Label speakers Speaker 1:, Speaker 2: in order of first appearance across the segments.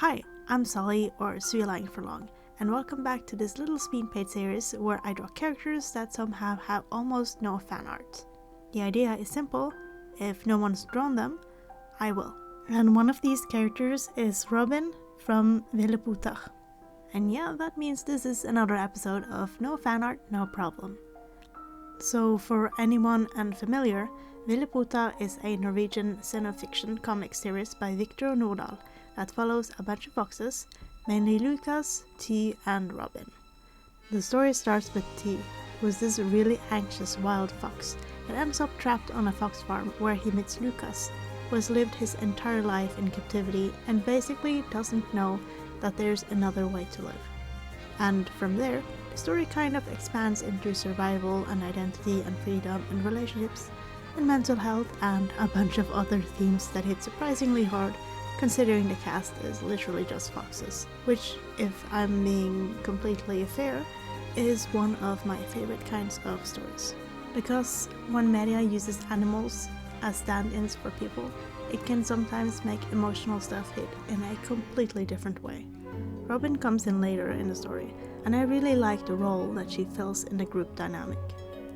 Speaker 1: Hi, I'm Sully, or Suilion for long, and welcome back to this little speed paint series where I draw characters that somehow have almost no fan art. The idea is simple: if no one's drawn them, I will. And one of these characters is Robin from Ville Poter. And yeah, that means this is another episode of No Fan Art, No Problem. So for anyone unfamiliar, Ville Poter is a Norwegian science-fiction comic series by Victor Nordahl that follows a bunch of foxes, mainly Lucas, T, and Robin. The story starts with T, who is this really anxious wild fox that ends up trapped on a fox farm where he meets Lucas, who has lived his entire life in captivity and basically doesn't know that there's another way to live. And from there, the story kind of expands into survival and identity and freedom and relationships and mental health and a bunch of other themes that hit surprisingly hard, considering the cast is literally just foxes, which, if I'm being completely fair, is one of my favorite kinds of stories. Because when media uses animals as stand-ins for people, it can sometimes make emotional stuff hit in a completely different way. Robin comes in later in the story, and I really like the role that she fills in the group dynamic.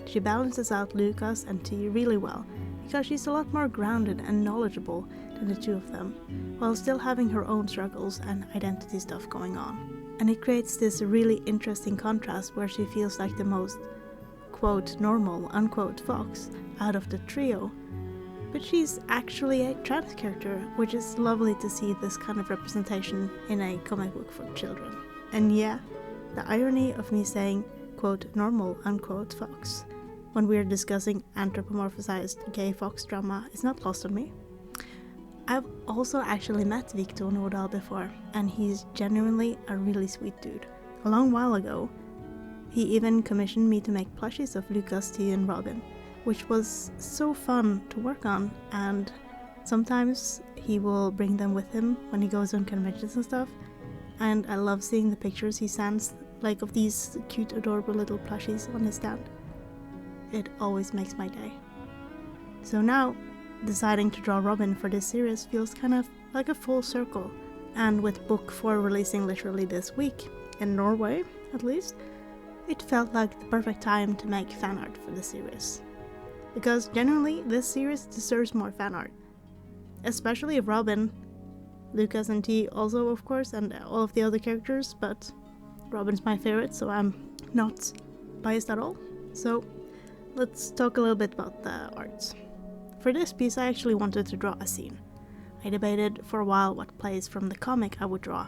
Speaker 1: She balances out Lucas and T really well, because she's a lot more grounded and knowledgeable than the two of them, while still having her own struggles and identity stuff going on. And it creates this really interesting contrast where she feels like the most, quote, normal, unquote, fox out of the trio, but she's actually a trans character, which is lovely to see this kind of representation in a comic book for children. And yeah, the irony of me saying, quote, normal, unquote, fox when we're discussing anthropomorphized gay fox drama is not lost on me. I've also actually met Victor Nordahl before, and he's genuinely a really sweet dude. A long while ago, he even commissioned me to make plushies of Lucas, T, and Robin, which was so fun to work on, and sometimes he will bring them with him when he goes on conventions and stuff, and I love seeing the pictures he sends, like of these cute, adorable little plushies on his stand. It always makes my day. So now, deciding to draw Robin for this series feels kind of like a full circle, and with book 4 releasing literally this week, in Norway at least, it felt like the perfect time to make fan art for the series. Because genuinely, this series deserves more fan art. Especially of Robin, Lucas and T also of course, and all of the other characters, but Robin's my favorite, so I'm not biased at all. So let's talk a little bit about the art. For this piece I actually wanted to draw a scene. I debated for a while what place from the comic I would draw.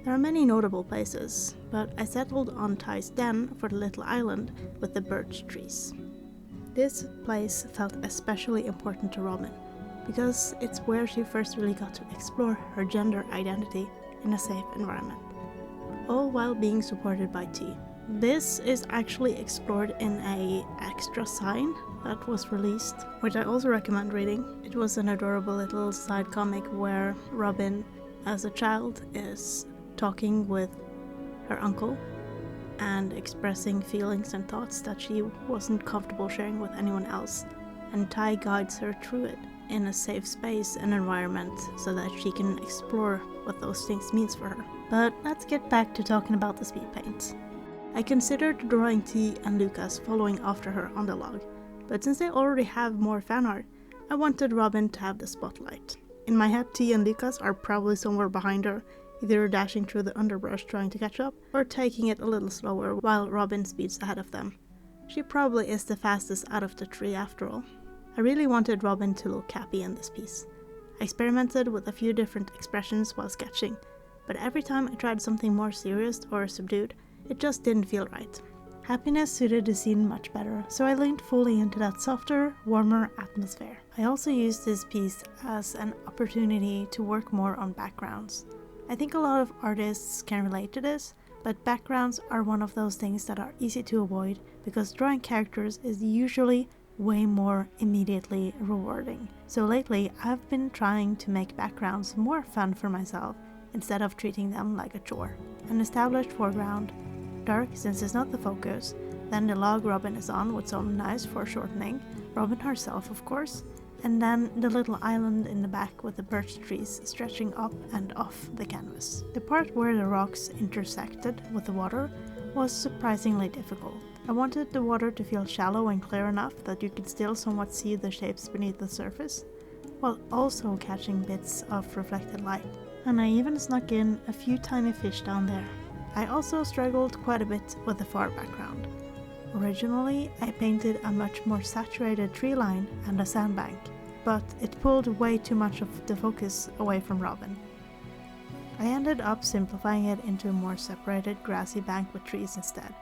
Speaker 1: There are many notable places, but I settled on Ty's den for the little island with the birch trees. This place felt especially important to Robin, because it's where she first really got to explore her gender identity in a safe environment, all while being supported by T. This is actually explored in a extra sign that was released, which I also recommend reading. It was an adorable little side comic where Robin, as a child, is talking with her uncle and expressing feelings and thoughts that she wasn't comfortable sharing with anyone else, and Ty guides her through it in a safe space and environment so that she can explore what those things means for her. But let's get back to talking about the speed paints. I considered drawing T and Lucas following after her on the log, but since they already have more fan art, I wanted Robin to have the spotlight. In my head, T and Lucas are probably somewhere behind her, either dashing through the underbrush trying to catch up, or taking it a little slower while Robin speeds ahead of them. She probably is the fastest out of the three after all. I really wanted Robin to look happy in this piece. I experimented with a few different expressions while sketching, but every time I tried something more serious or subdued, it just didn't feel right. Happiness suited the scene much better, so I leaned fully into that softer, warmer atmosphere. I also used this piece as an opportunity to work more on backgrounds. I think a lot of artists can relate to this, but backgrounds are one of those things that are easy to avoid because drawing characters is usually way more immediately rewarding. So lately, I've been trying to make backgrounds more fun for myself instead of treating them like a chore. An established foreground, dark since it's not the focus, then the log Robin is on with some nice foreshortening, Robin herself of course, and then the little island in the back with the birch trees stretching up and off the canvas. The part where the rocks intersected with the water was surprisingly difficult. I wanted the water to feel shallow and clear enough that you could still somewhat see the shapes beneath the surface, while also catching bits of reflected light. And I even snuck in a few tiny fish down there. I also struggled quite a bit with the far background. Originally, I painted a much more saturated tree line and a sandbank, but it pulled way too much of the focus away from Robin. I ended up simplifying it into a more separated grassy bank with trees instead,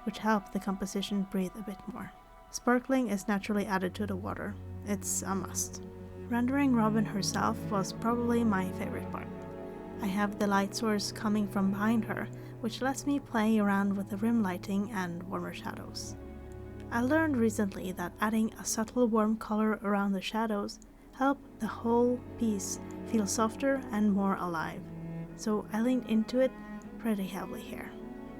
Speaker 1: which helped the composition breathe a bit more. Sparkling is naturally added to the water. It's a must. Rendering Robin herself was probably my favorite part. I have the light source coming from behind her, which lets me play around with the rim lighting and warmer shadows. I learned recently that adding a subtle warm color around the shadows helped the whole piece feel softer and more alive, so I leaned into it pretty heavily here.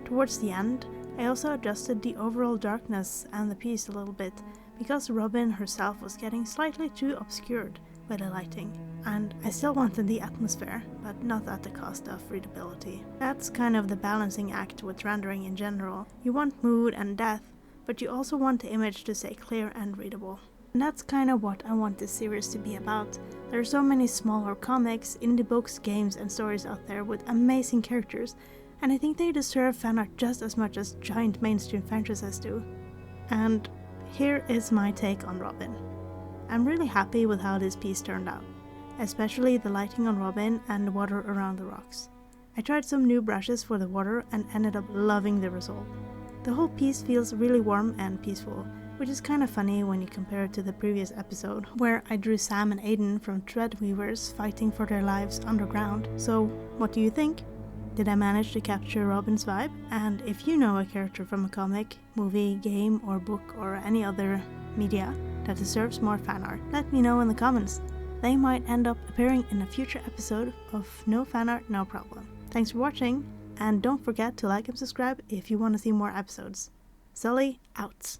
Speaker 1: Towards the end, I also adjusted the overall darkness and the piece a little bit because Robin herself was getting slightly too obscured by the lighting, and I still wanted the atmosphere, but not at the cost of readability. That's kind of the balancing act with rendering in general. You want mood and depth, but you also want the image to stay clear and readable. And that's kind of what I want this series to be about. There are so many smaller comics, indie books, games, and stories out there with amazing characters, and I think they deserve fan art just as much as giant mainstream franchises do. And here is my take on Robin. I'm really happy with how this piece turned out, especially the lighting on Robin and the water around the rocks. I tried some new brushes for the water and ended up loving the result. The whole piece feels really warm and peaceful, which is kind of funny when you compare it to the previous episode, where I drew Sam and Aiden from Threadweavers fighting for their lives underground. So, what do you think? Did I manage to capture Robin's vibe? And if you know a character from a comic, movie, game, or book, or any other media that deserves more fan art, let me know in the comments. They might end up appearing in a future episode of No Fan Art, No Problem. Thanks for watching, and don't forget to like and subscribe if you want to see more episodes. Sully, out.